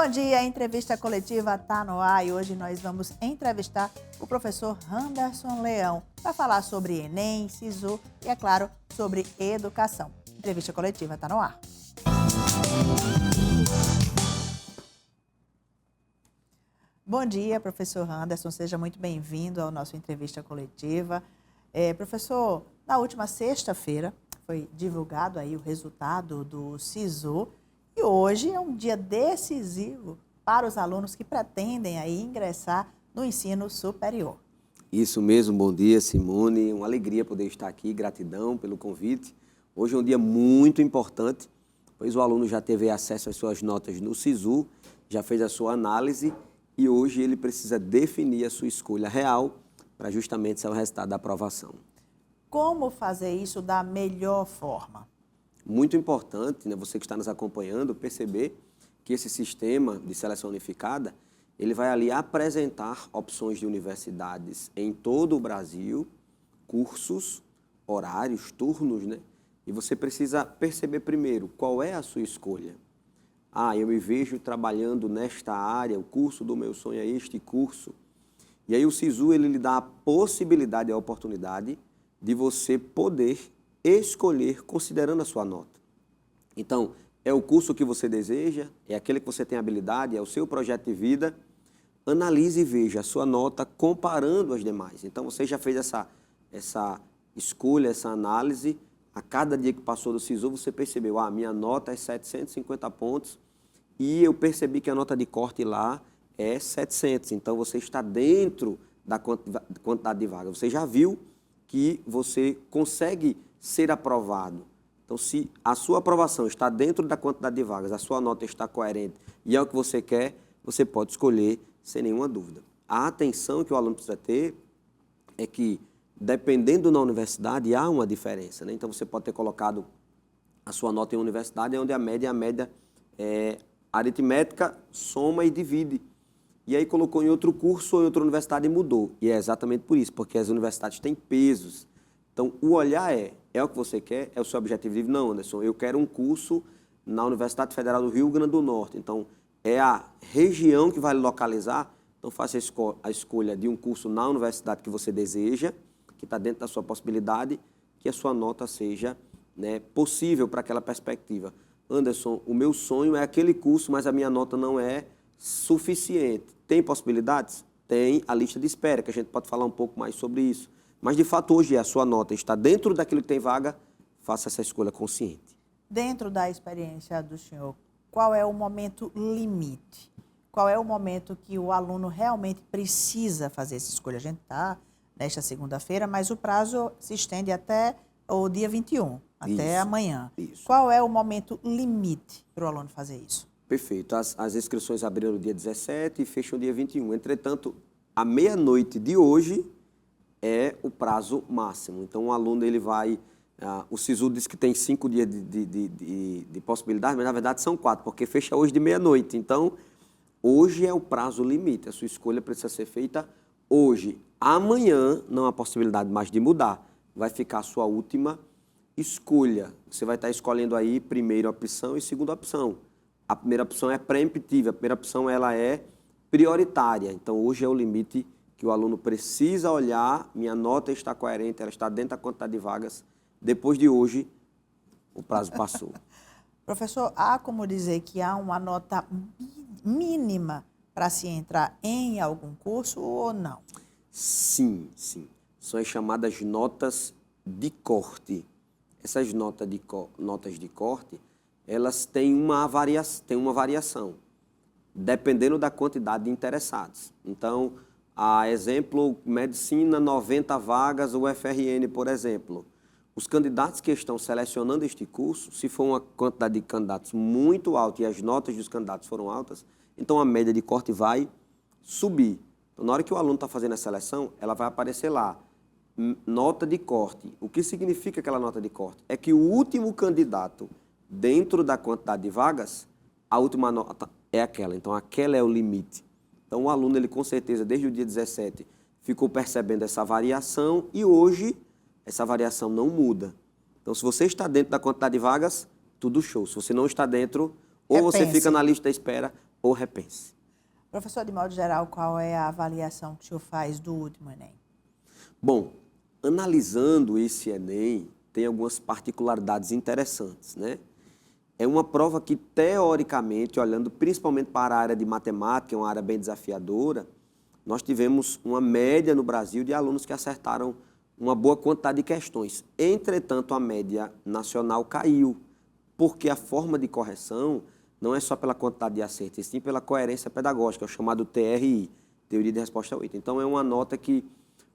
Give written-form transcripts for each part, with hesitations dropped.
Bom dia, a entrevista coletiva está no ar e hoje nós vamos entrevistar o professor Anderson Leão para falar sobre Enem, SISU e, é claro, sobre educação. Entrevista coletiva está no ar. Bom dia, professor Anderson, seja muito bem-vindo ao nosso entrevista coletiva. Professor, na última sexta-feira foi divulgado aí o resultado do SISU e hoje é um dia decisivo para os alunos que pretendem aí ingressar no ensino superior. Isso mesmo, bom dia, Simone. Uma alegria poder estar aqui, gratidão pelo convite. Hoje é um dia muito importante, pois o aluno já teve acesso às suas notas no SISU, já fez a sua análise e hoje ele precisa definir a sua escolha real para justamente ser o resultado da aprovação. Como fazer isso da melhor forma? Muito importante, né, você que está nos acompanhando, perceber que esse sistema de seleção unificada, ele vai ali apresentar opções de universidades em todo o Brasil, cursos, horários, turnos, né? E você precisa perceber primeiro qual é a sua escolha. Eu me vejo trabalhando nesta área, o curso do meu sonho é este curso. E aí o SISU, ele lhe dá a possibilidade, a oportunidade de você poder escolher considerando a sua nota. Então, é o curso que você deseja, é aquele que você tem habilidade, é o seu projeto de vida. Analise e veja a sua nota comparando as demais. Então, você já fez essa escolha, essa análise. A cada dia que passou do SISU, você percebeu, minha nota é 750 pontos e eu percebi que a nota de corte lá é 700. Então, você está dentro da quantidade de vagas. Você já viu que você consegue ser aprovado. Então, se a sua aprovação está dentro da quantidade de vagas, a sua nota está coerente e é o que você quer, você pode escolher sem nenhuma dúvida. A atenção que o aluno precisa ter é que, dependendo da universidade, há uma diferença, né? Então, você pode ter colocado a sua nota em uma universidade onde a média é aritmética, soma e divide. E aí colocou em outro curso ou em outra universidade e mudou. E é exatamente por isso, porque as universidades têm pesos. Então, o olhar é o que você quer, é o seu objetivo de vida. Não, Anderson, eu quero um curso na Universidade Federal do Rio Grande do Norte. Então, é a região que vai localizar. Então, faça a escolha de um curso na universidade que você deseja, que está dentro da sua possibilidade, que a sua nota seja, né, possível para aquela perspectiva. Anderson, o meu sonho é aquele curso, mas a minha nota não é suficiente. Tem possibilidades? Tem a lista de espera, que a gente pode falar um pouco mais sobre isso. Mas, de fato, hoje a sua nota está dentro daquilo que tem vaga, faça essa escolha consciente. Dentro da experiência do senhor, qual é o momento limite? Qual é o momento que o aluno realmente precisa fazer essa escolha? A gente está nesta segunda-feira, mas o prazo se estende até o dia 21, até amanhã. Isso. Qual é o momento limite para o aluno fazer isso? Perfeito. As inscrições abriram no dia 17 e fecham no dia 21. Entretanto, à meia-noite de hoje é o prazo máximo. Então, o aluno ele vai... o SISU diz que tem 5 dias de possibilidade, mas na verdade são 4, porque fecha hoje de meia-noite. Então, hoje é o prazo limite. A sua escolha precisa ser feita hoje. Amanhã não há possibilidade mais de mudar. Vai ficar a sua última escolha. Você vai estar escolhendo aí primeira opção e segunda opção. A primeira opção é preemptiva, a primeira opção ela é prioritária. Então, hoje é o limite que o aluno precisa olhar, minha nota está coerente, ela está dentro da quantidade de vagas. Depois de hoje, o prazo passou. Professor, há como dizer que há uma nota mínima para se entrar em algum curso ou não? Sim. São as chamadas notas de corte. Essas notas de corte, elas têm uma variação, dependendo da quantidade de interessados. Então, exemplo, medicina, 90 vagas, o FRN, por exemplo. Os candidatos que estão selecionando este curso, se for uma quantidade de candidatos muito alta e as notas dos candidatos foram altas, então a média de corte vai subir. Então, na hora que o aluno está fazendo a seleção, ela vai aparecer lá, nota de corte. O que significa aquela nota de corte? É que o último candidato, dentro da quantidade de vagas, a última nota é aquela. Então, aquela é o limite. Então, o aluno, ele com certeza, desde o dia 17, ficou percebendo essa variação e hoje essa variação não muda. Então, se você está dentro da quantidade de vagas, tudo show. Se você não está dentro, ou você fica na lista da espera, ou repense. Professor, de modo geral, qual é a avaliação que o senhor faz do último Enem? Bom, analisando esse Enem, tem algumas particularidades interessantes, né? É uma prova que, teoricamente, olhando principalmente para a área de matemática, é uma área bem desafiadora, nós tivemos uma média no Brasil de alunos que acertaram uma boa quantidade de questões. Entretanto, a média nacional caiu, porque a forma de correção não é só pela quantidade de acertos, e sim pela coerência pedagógica, é o chamado TRI, Teoria de Resposta 8. Então, é uma nota que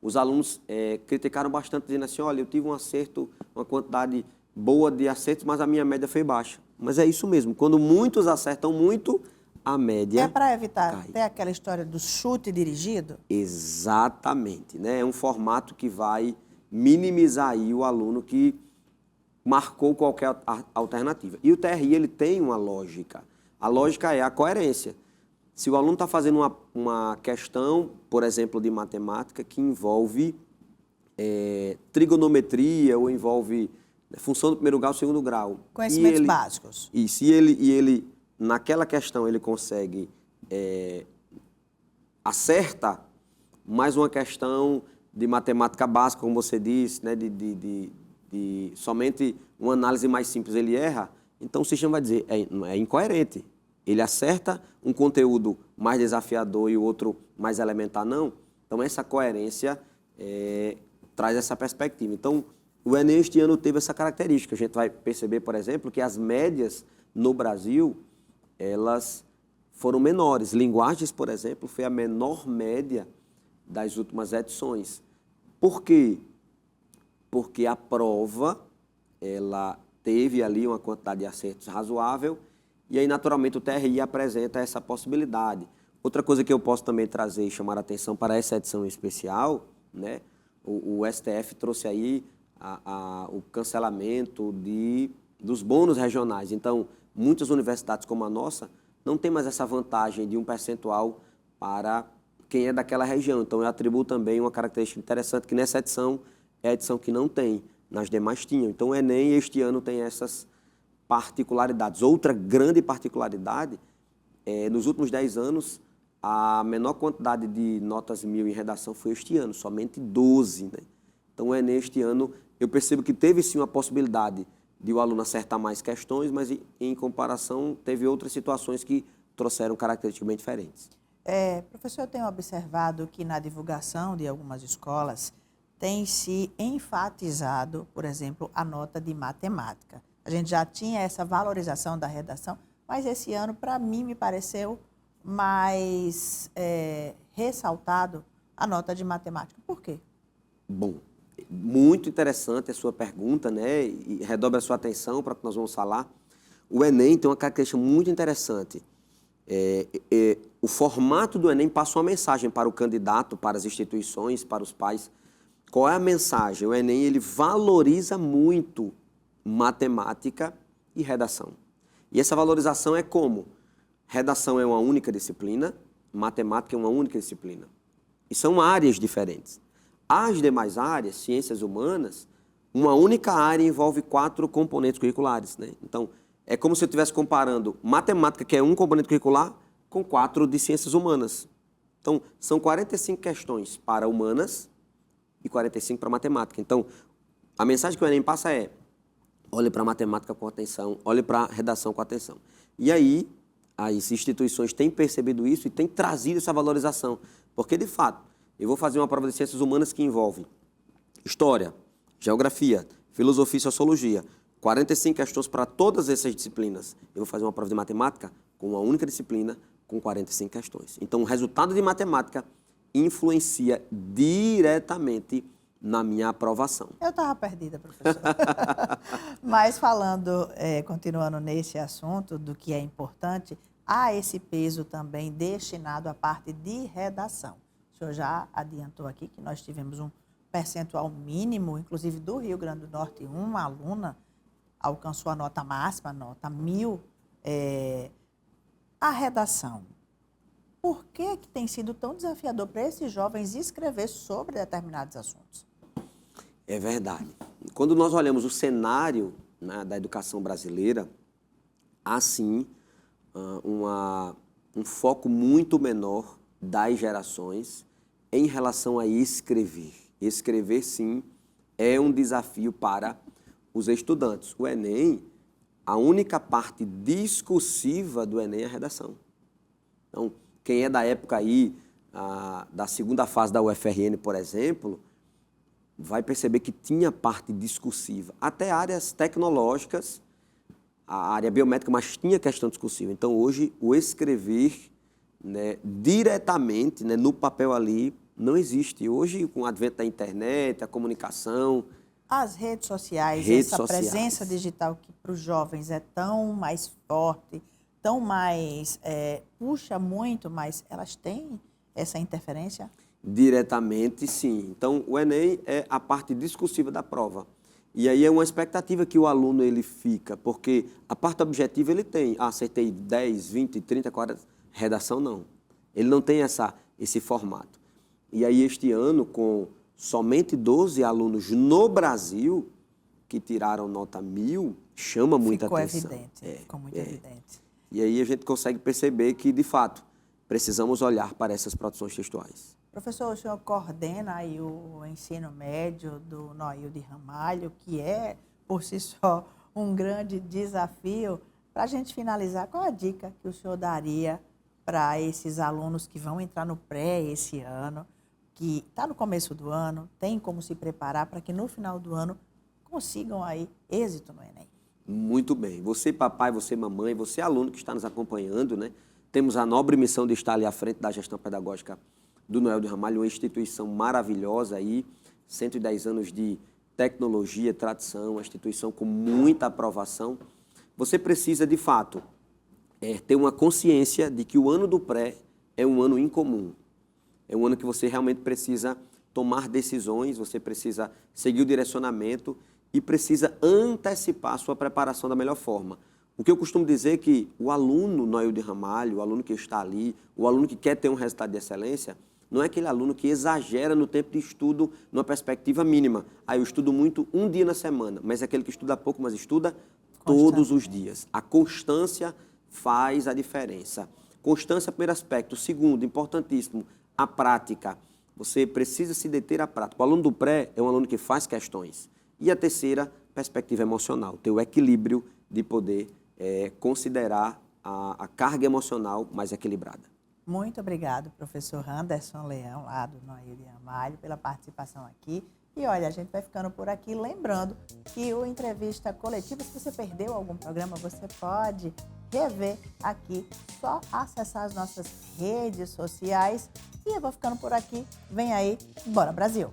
os alunos criticaram bastante, dizendo assim, olha, eu tive um acerto, uma quantidade boa de acertos, mas a minha média foi baixa. Mas é isso mesmo, quando muitos acertam muito, a média É para evitar cai. até aquela história do chute dirigido? Exatamente, né? É um formato que vai minimizar aí o aluno que marcou qualquer alternativa. E o TRI, ele tem uma lógica. A lógica é a coerência. Se o aluno está fazendo uma questão, por exemplo, de matemática, que envolve trigonometria ou envolve função do primeiro grau, segundo grau. Conhecimentos básicos. Isso, e ele, naquela questão, ele consegue acerta mais uma questão de matemática básica, como você disse, né, de somente uma análise mais simples ele erra, então o sistema vai dizer, é incoerente. Ele acerta um conteúdo mais desafiador e o outro mais elementar, não. Então, essa coerência traz essa perspectiva. Então, o Enem este ano teve essa característica. A gente vai perceber, por exemplo, que as médias no Brasil, elas foram menores. Linguagens, por exemplo, foi a menor média das últimas edições. Por quê? Porque a prova, ela teve ali uma quantidade de acertos razoável e aí, naturalmente, o TRI apresenta essa possibilidade. Outra coisa que eu posso também trazer e chamar a atenção para essa edição especial, né? O STF trouxe aí o cancelamento dos bônus regionais. Então, muitas universidades como a nossa não tem mais essa vantagem de um percentual para quem é daquela região. Então, eu atribuo também uma característica interessante que nessa edição é a edição que não tem, nas demais tinham. Então, o Enem este ano tem essas particularidades. Outra grande particularidade nos últimos 10 anos, a menor quantidade de notas 1000 em redação foi este ano, somente 12. Né? Então, o Enem este ano, eu percebo que teve sim uma possibilidade de o aluno acertar mais questões, mas em comparação teve outras situações que trouxeram características bem diferentes. Professor, eu tenho observado que na divulgação de algumas escolas tem se enfatizado, por exemplo, a nota de matemática. A gente já tinha essa valorização da redação, mas esse ano, para mim, me pareceu mais ressaltado a nota de matemática. Por quê? Bom, muito interessante a sua pergunta, né? E redobre a sua atenção para o que nós vamos falar. O Enem tem uma característica muito interessante. O formato do Enem passa uma mensagem para o candidato, para as instituições, para os pais. Qual é a mensagem? O Enem ele valoriza muito matemática e redação. E essa valorização é como? Redação é uma única disciplina, matemática é uma única disciplina. E são áreas diferentes. As demais áreas, ciências humanas, uma única área envolve 4 componentes curriculares. Né? Então, é como se eu estivesse comparando matemática, que é um componente curricular, com 4 de ciências humanas. Então, são 45 questões para humanas e 45 para matemática. Então, a mensagem que o Enem passa é: olhe para a matemática com atenção, olhe para a redação com atenção. E aí, as instituições têm percebido isso e têm trazido essa valorização. Porque, de fato, eu vou fazer uma prova de ciências humanas que envolve história, geografia, filosofia e sociologia. 45 questões para todas essas disciplinas. Eu vou fazer uma prova de matemática com uma única disciplina, com 45 questões. Então, o resultado de matemática influencia diretamente na minha aprovação. Eu estava perdida, professor. Mas falando, continuando nesse assunto do que é importante, há esse peso também destinado à parte de redação. O senhor já adiantou aqui que nós tivemos um percentual mínimo, inclusive do Rio Grande do Norte, uma aluna alcançou a nota máxima, a nota 1000. A redação. Por que tem sido tão desafiador para esses jovens escrever sobre determinados assuntos? É verdade. Quando nós olhamos o cenário, né, da educação brasileira, há sim um foco muito menor das gerações em relação a escrever. Escrever, sim, é um desafio para os estudantes. O Enem, a única parte discursiva do Enem é a redação. Então, quem é da época aí, da segunda fase da UFRN, por exemplo, vai perceber que tinha parte discursiva. Até áreas tecnológicas, a área biomédica, mas tinha questão discursiva. Então, hoje, o escrever, né, diretamente, né, no papel ali, não existe. Hoje, com o advento da internet, a comunicação... As redes sociais, essa presença digital que para os jovens é tão mais forte, tão mais... puxa muito, mas elas têm essa interferência? Diretamente, sim. Então, o Enem é a parte discursiva da prova. E aí é uma expectativa que o aluno ele fica, porque a parte objetiva ele tem, acertei 10, 20, 30, 40, redação não. Ele não tem esse formato. E aí este ano, com somente 12 alunos no Brasil que tiraram nota 1000, chama muita atenção. Ficou muito evidente. E aí a gente consegue perceber que, de fato, precisamos olhar para essas produções textuais. Professor, o senhor coordena aí o ensino médio do Noil de Ramalho, que é, por si só, um grande desafio. Para a gente finalizar, qual a dica que o senhor daria para esses alunos que vão entrar no pré esse ano, que está no começo do ano, tem como se preparar para que no final do ano consigam aí êxito no Enem? Muito bem. Você, papai, você, mamãe, você, aluno que está nos acompanhando, né? Temos a nobre missão de estar ali à frente da gestão pedagógica do Noil de Ramalho, uma instituição maravilhosa aí, 110 anos de tecnologia, tradição, uma instituição com muita aprovação. Você precisa, de fato, ter uma consciência de que o ano do pré é um ano incomum. É um ano que você realmente precisa tomar decisões, você precisa seguir o direcionamento e precisa antecipar a sua preparação da melhor forma. O que eu costumo dizer é que o aluno Noil de Ramalho, o aluno que está ali, o aluno que quer ter um resultado de excelência, não é aquele aluno que exagera no tempo de estudo numa perspectiva mínima. Eu estudo muito um dia na semana, mas é aquele que estuda pouco, mas estuda todos os dias. A constância faz a diferença. Constância, primeiro aspecto. Segundo, importantíssimo, a prática. Você precisa se deter à prática. O aluno do pré é um aluno que faz questões. E a terceira, perspectiva emocional. Ter o equilíbrio de poder considerar a carga emocional mais equilibrada. Muito obrigado, professor Anderson Leão, lá do Noil de Ramalho, pela participação aqui. E olha, a gente vai ficando por aqui, lembrando que o Entrevista Coletiva, se você perdeu algum programa, você pode rever aqui, só acessar as nossas redes sociais. E eu vou ficando por aqui. Vem aí, bora Brasil!